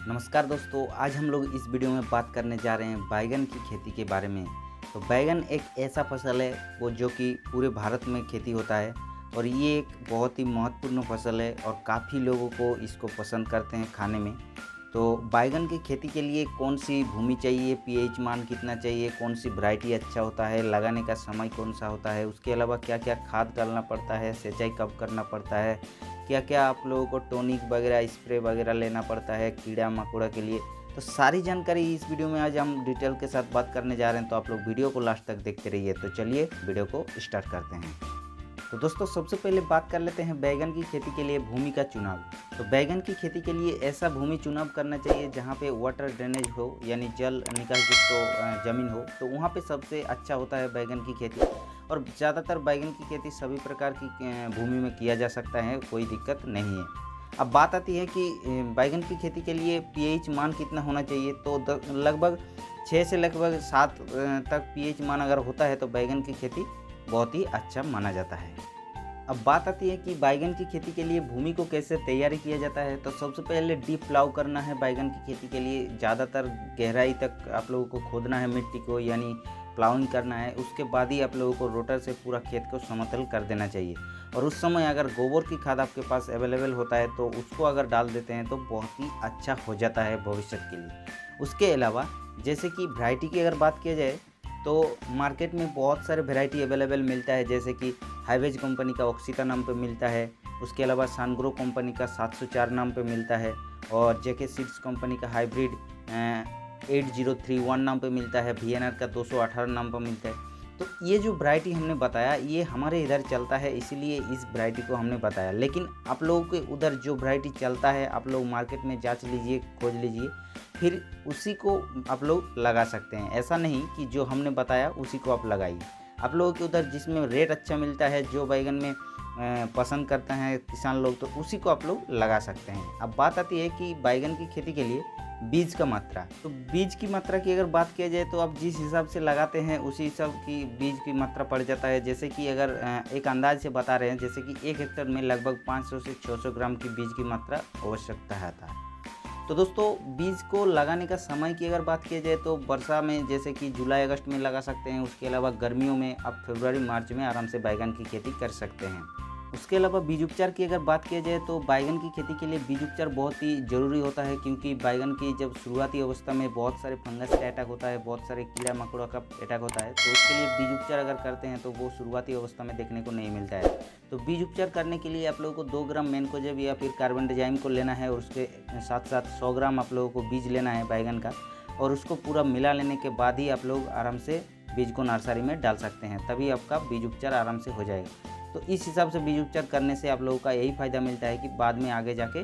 नमस्कार दोस्तों, आज हम लोग इस वीडियो में बात करने जा रहे हैं बैंगन की खेती के बारे में। तो बैंगन एक ऐसा फसल है वो जो कि पूरे भारत में खेती होता है और ये एक बहुत ही महत्वपूर्ण फसल है और काफ़ी लोगों को इसको पसंद करते हैं खाने में। तो बैंगन की खेती के लिए कौन सी भूमि चाहिए, पीएच मान कितना चाहिए, कौन सी वैरायटी अच्छा होता है, लगाने का समय कौन सा होता है, उसके अलावा क्या-क्या खाद डालना पड़ता है, सिंचाई कब करना पड़ता है, क्या-क्या आप लोगों को टॉनिक वगैरह, स्प्रे वगैरह लेना पड़ता है कीड़ा-मकोड़ा के लिए। तो सारी जानकारी इस वीडियो में आज हम डिटेल के साथ बात करने जा रहे हैं, तो आप लोग वीडियो को लास्ट तक देखते रहिए। तो चलिए वीडियो को स्टार्ट करते हैं। तो दोस्तों सबसे पहले बात कर लेते हैं बैंगन की खेती के लिए भूमि का चुनाव। तो बैंगन की खेती के लिए ऐसा भूमि चुनाव करना चाहिए जहाँ पे वाटर ड्रेनेज हो, यानी जल निकास युक्त ज़मीन हो, तो वहाँ पे सबसे अच्छा होता है बैंगन की खेती। और ज़्यादातर बैंगन की खेती सभी प्रकार की भूमि में किया जा सकता है, कोई दिक्कत नहीं है। अब बात आती है कि बैंगन की खेती के लिए पीएच मान कितना होना चाहिए। तो लगभग 6 से लगभग 7 तक पीएच मान अगर होता है तो बैंगन की खेती बहुत ही अच्छा माना जाता है। अब बात आती है कि बैंगन की खेती के लिए भूमि को कैसे तैयारी किया जाता है। तो सबसे पहले डीप प्लाव करना है बैंगन की खेती के लिए, ज़्यादातर गहराई तक आप लोगों को खोदना है मिट्टी को, यानी प्लाउइंग करना है। उसके बाद ही आप लोगों को रोटर से पूरा खेत को समतल कर देना चाहिए। और उस समय अगर गोबर की खाद आपके पास अवेलेबल होता है तो उसको अगर डाल देते हैं तो बहुत ही अच्छा हो जाता है भविष्य के लिए। उसके अलावा जैसे कि वैरायटी की अगर बात किया जाए तो मार्केट में बहुत सारे वैरायटी अवेलेबल मिलता है, जैसे कि हाईवेज कंपनी का ऑक्सीता नाम पे मिलता है। उसके अलावा सानग्रो कंपनी का 704 नाम पे मिलता है और जेके सीड्स कंपनी का हाइब्रिड 8031 नाम पे मिलता है, वीएनआर का 218 नाम पर मिलता है। तो ये जो वैरायटी हमने बताया ये हमारे इधर चलता है, इसीलिए इस वैरायटी को हमने बताया। लेकिन आप लोगों के उधर जो वैरायटी चलता है आप लोग मार्केट में जांच लीजिए, खोज लीजिए, फिर उसी को आप लोग लगा सकते हैं। ऐसा नहीं कि जो हमने बताया उसी को आप लगाइए। आप लोगों के उधर जिसमें रेट अच्छा मिलता है, जो बैंगन में पसंद करते हैं किसान लोग, तो उसी को आप लोग लगा सकते हैं। अब बात आती है कि बैंगन की खेती के लिए बीज का मात्रा। तो बीज की मात्रा की अगर बात किया जाए तो आप जिस हिसाब से लगाते हैं उसी हिसाब की बीज की मात्रा पड़ जाता है। जैसे कि अगर एक अंदाज से बता रहे हैं, जैसे कि 1 हेक्टेयर में लगभग 500 से 600 ग्राम की बीज की मात्रा आवश्यकता रहता है। तो दोस्तों बीज को लगाने का समय की अगर बात किया जाए तो वर्षा में जैसे कि जुलाई अगस्त में लगा सकते हैं। उसके अलावा गर्मियों में आप फरवरी मार्च में आराम से बैंगन की खेती कर सकते हैं। उसके अलावा बीज उपचार की अगर बात किया जाए तो बैंगन की खेती के लिए बीज उपचार बहुत ही ज़रूरी होता है, क्योंकि बैंगन की जब शुरुआती अवस्था में बहुत सारे फंगस का अटैक होता है, बहुत सारे कीड़ा मकोड़ा का अटैक होता है। तो उसके लिए बीज उपचार अगर करते हैं तो वो शुरुआती अवस्था में देखने को नहीं मिलता है। तो बीज उपचार करने के लिए आप लोगों को 2 ग्राम मैनकोजेब या फिर कार्बनडाजिम को लेना है और उसके साथ साथ 100 ग्राम आप लोगों को बीज लेना है बैंगन का, और उसको पूरा मिला लेने के बाद ही आप लोग आराम से बीज को नर्सरी में डाल सकते हैं, तभी आपका बीज उपचार आराम से हो जाएगा। तो इस हिसाब से बीज उपचार करने से आप लोगों का यही फ़ायदा मिलता है कि बाद में आगे जाके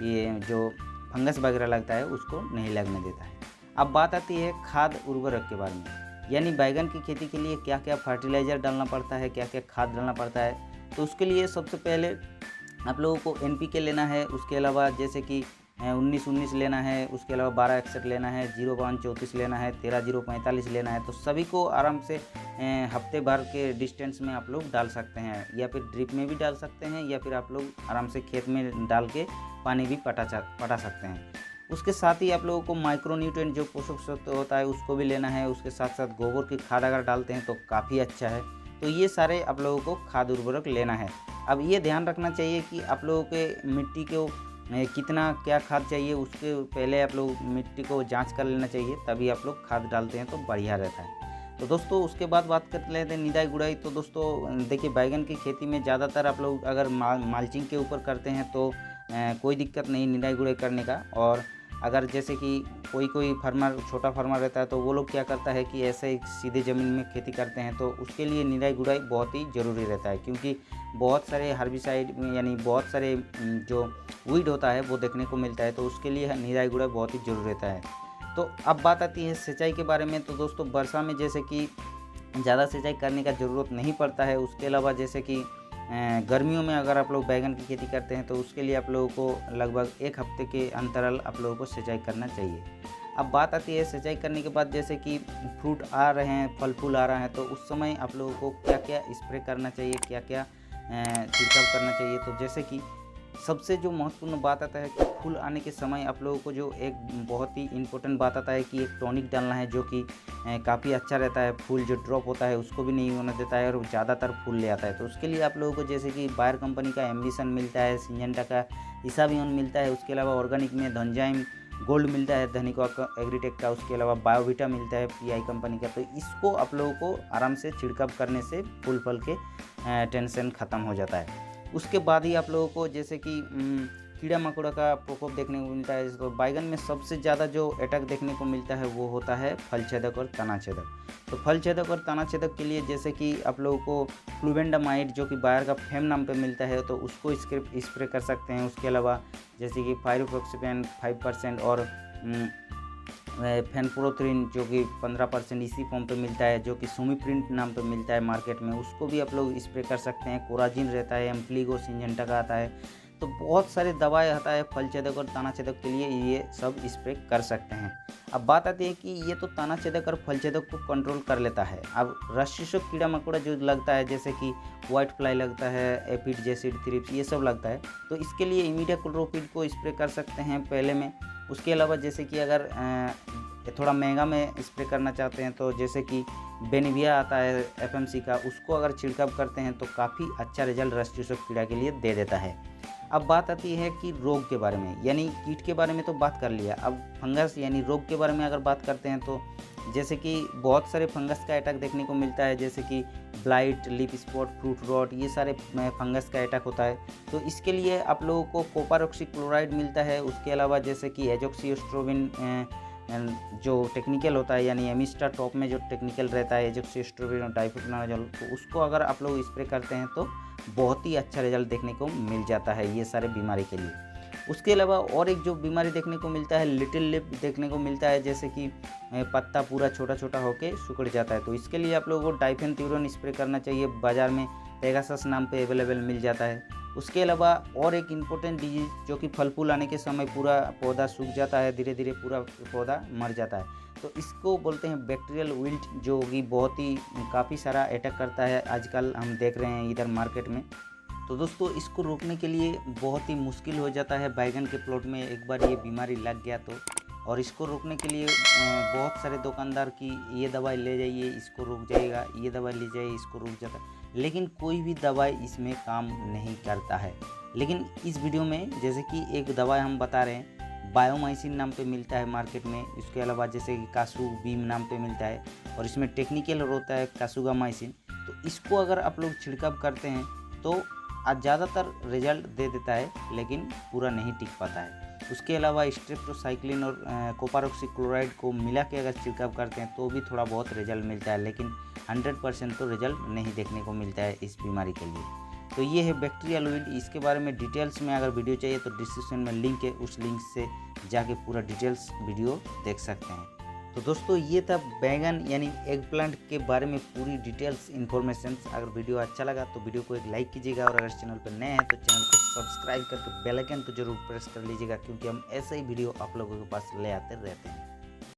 ये जो फंगस वगैरह लगता है उसको नहीं लगने देता है। अब बात आती है खाद उर्वरक के बारे में, यानी बैंगन की खेती के लिए क्या क्या फर्टिलाइज़र डालना पड़ता है, क्या क्या खाद डालना पड़ता है। तो उसके लिए सबसे पहले आप लोगों को एनपीके लेना है। उसके अलावा जैसे कि 19-19 लेना है, उसके अलावा 1261 लेना है, 0534 लेना है, 13045 लेना है। तो सभी को आराम से हफ्ते भर के डिस्टेंस में आप लोग डाल सकते हैं, या फिर ड्रिप में भी डाल सकते हैं, या फिर आप लोग आराम से खेत में डाल के पानी भी पटा सकते हैं। उसके साथ ही आप लोगों को माइक्रोन्यूट्रिएंट जो पोषक तत्व होता है उसको भी लेना है। उसके साथ साथ गोबर की खाद अगर डालते हैं तो काफ़ी अच्छा है। तो ये सारे आप लोगों को खाद उर्वरक लेना है। अब ये ध्यान रखना चाहिए कि आप लोगों के मिट्टी को कितना क्या खाद चाहिए, उसके पहले आप लोग मिट्टी को जांच कर लेना चाहिए, तभी आप लोग खाद डालते हैं तो बढ़िया रहता है। तो दोस्तों उसके बाद बात कर लेते हैं निदाई गुड़ाई। तो दोस्तों देखिए बैंगन की खेती में ज़्यादातर आप लोग अगर माल्चिंग के ऊपर करते हैं तो कोई दिक्कत नहीं निदाई गुड़ाई करने का। और अगर जैसे कि कोई फार्मर, छोटा फार्मर रहता है तो वो लोग क्या करता है कि ऐसे ही सीधे ज़मीन में खेती करते हैं, तो उसके लिए निदाई गुड़ाई बहुत ही ज़रूरी रहता है, क्योंकि बहुत सारे हर्बिसाइड यानी बहुत सारे जो वीड होता है वो देखने को मिलता है। तो उसके लिए निदाई गुड़ाई बहुत ही ज़रूरी रहता है। तो अब बात आती है सिंचाई के बारे में। तो दोस्तों वर्षा में जैसे कि ज़्यादा सिंचाई करने का ज़रूरत नहीं पड़ता है। उसके अलावा जैसे कि गर्मियों में अगर आप लोग बैंगन की खेती करते हैं तो उसके लिए आप लोगों को लगभग 1 हफ्ते के अंतराल आप लोगों को सिंचाई करना चाहिए। अब बात आती है सिंचाई करने के बाद जैसे कि फ्रूट आ रहे हैं, फल फूल आ रहा है, तो उस समय आप लोगों को क्या क्या स्प्रे करना चाहिए, क्या क्या छिड़काव करना चाहिए। तो जैसे कि सबसे जो महत्वपूर्ण बात आता है कि फूल आने के समय आप लोगों को जो एक बहुत ही इम्पोर्टेंट बात आता है कि एक टॉनिक डालना है, जो कि काफ़ी अच्छा रहता है। फूल जो ड्रॉप होता है उसको भी नहीं होने देता है और ज़्यादातर फूल ले आता है। तो उसके लिए आप लोगों को जैसे कि बायर कंपनी का एम्बिशन मिलता है, सिंजेंटा का इसाबियन मिलता है, उसके अलावा ऑर्गेनिक में धनजाइम गोल्ड मिलता है धनिका एग्रीटेक का, उसके अलावा बायोविटा मिलता है पीआई कंपनी का। तो इसको आप लोगों को आराम से छिड़काव करने से फूल फल के टेंशन ख़त्म हो जाता है। उसके बाद ही आप लोगों को जैसे कि कीड़ा मकोड़ा का प्रकोप देखने को मिलता है। तो बैगन में सबसे ज़्यादा जो अटैक देखने को मिलता है वो होता है फल छेदक और तना छेदक। तो फल छेदक और तना छेदक के लिए जैसे कि आप लोगों को फ्लूवेंडामाइड जो कि बायर का फेम नाम पे मिलता है, तो उसको स्प्रे कर सकते हैं। उसके अलावा जैसे कि पायरोफ्लॉक्सापेन 5% और फेनप्रोथ्रिन जो कि 15% इसी फॉर्म पे मिलता है, जो कि सुमीप्रिंट नाम पे मिलता है मार्केट में, उसको भी आप लोग स्प्रे कर सकते हैं। कोराजिन रहता है, एम्प्लीगो सिंजेंटा का आता है। तो बहुत सारे दवाएं आता है फल छेदक और तना छेदक के लिए, ये सब स्प्रे कर सकते हैं। अब बात आती है कि ये तो तना छेदक और फल छेदक को कंट्रोल कर लेता है। अब रस शोषक कीड़ा मकोड़ा जो लगता है, जैसे कि व्हाइट फ्लाई लगता है, एपिड जेसिड थ्रिप्स, ये सब लगता है, तो इसके लिए इमिडाक्लोप्रिड को स्प्रे कर सकते हैं पहले में। उसके अलावा जैसे कि अगर थोड़ा महंगा में स्प्रे करना चाहते हैं तो जैसे कि बेनिविया आता है एफएमसी का, उसको अगर छिड़काव करते हैं तो काफ़ी अच्छा रिजल्ट रस चूसक कीड़ा के लिए दे देता है। अब बात आती है कि रोग के बारे में, यानी कीट के बारे में तो बात कर लिया। अब फंगस यानी रोग के बारे में अगर बात करते हैं तो जैसे कि बहुत सारे फंगस का अटैक देखने को मिलता है, जैसे कि blight, leaf spot, fruit rot, ये सारे फंगस का अटैक होता है। तो इसके लिए आप लोगों को कॉपर ऑक्सीक्लोराइड मिलता है। उसके अलावा जैसे कि एजोक्सिस्ट्रोबिन जो टेक्निकल होता है, यानी एमिस्टा टॉप में जो टेक्निकल रहता है एजोक्सिस्ट्रोबिन और डाइफेनोजोल, तो उसको अगर आप लोग स्प्रे करते हैं तो बहुत ही अच्छा रिजल्ट देखने को मिल जाता है ये सारे बीमारी के लिए। उसके अलावा और एक जो बीमारी देखने को मिलता है लिटिल लिप देखने को मिलता है, जैसे कि पत्ता पूरा छोटा छोटा होके सिकुड़ जाता है। तो इसके लिए आप लोगों को डाइफेनथ्यूरॉन स्प्रे करना चाहिए, बाज़ार में पेगासस नाम पे अवेलेबल मिल जाता है। उसके अलावा और एक इम्पोर्टेंट डिजीज़ जो कि फल फूल आने के समय पूरा पौधा सूख जाता है, धीरे धीरे पूरा पौधा मर जाता है, तो इसको बोलते हैं बैक्टीरियल विल्ट, जो कि बहुत ही काफ़ी सारा अटैक करता है आजकल हम देख रहे हैं इधर मार्केट में। तो दोस्तों इसको रोकने के लिए बहुत ही मुश्किल हो जाता है बैगन के प्लॉट में एक बार ये बीमारी लग गया तो। और इसको रोकने के लिए बहुत सारे दुकानदार की ये दवाई ले जाइए इसको रुक जाएगा, ये दवाई ले जाइए इसको रुक जाता है, लेकिन कोई भी दवाई इसमें काम नहीं करता है। लेकिन इस वीडियो में जैसे कि एक दवाई हम बता रहे हैं, बायोमाइसिन नाम पे मिलता है मार्केट में। इसके अलावा जैसे कि कासू बीम नाम पे मिलता है और इसमें टेक्निकल होता है कासुगामाइसिन। तो इसको अगर आप लोग छिड़काव करते हैं तो ज़्यादातर रिजल्ट दे देता है, लेकिन पूरा नहीं टिक पाता है। उसके अलावा स्ट्रेप्टोसाइक्लिन और कॉपर ऑक्सीक्लोराइड को मिला के अगर छिड़काव करते हैं तो भी थोड़ा बहुत रिजल्ट मिलता है, लेकिन 100% तो रिजल्ट नहीं देखने को मिलता है इस बीमारी के लिए। तो ये है बैक्टीरियल विल्ट। इसके बारे में डिटेल्स में अगर वीडियो चाहिए तो डिस्क्रिप्शन में लिंक है, उस लिंक से जाके पूरा डिटेल्स वीडियो देख सकते हैं। तो दोस्तों ये था बैगन यानी एग प्लांट के बारे में पूरी डिटेल्स इन्फॉर्मेशन। अगर वीडियो अच्छा लगा तो वीडियो को एक लाइक कीजिएगा, और अगर चैनल पर नए हैं तो चैनल को सब्सक्राइब करके बेल आइकन को जरूर प्रेस कर लीजिएगा, क्योंकि हम ऐसे ही वीडियो आप लोगों के पास ले आते रहते हैं।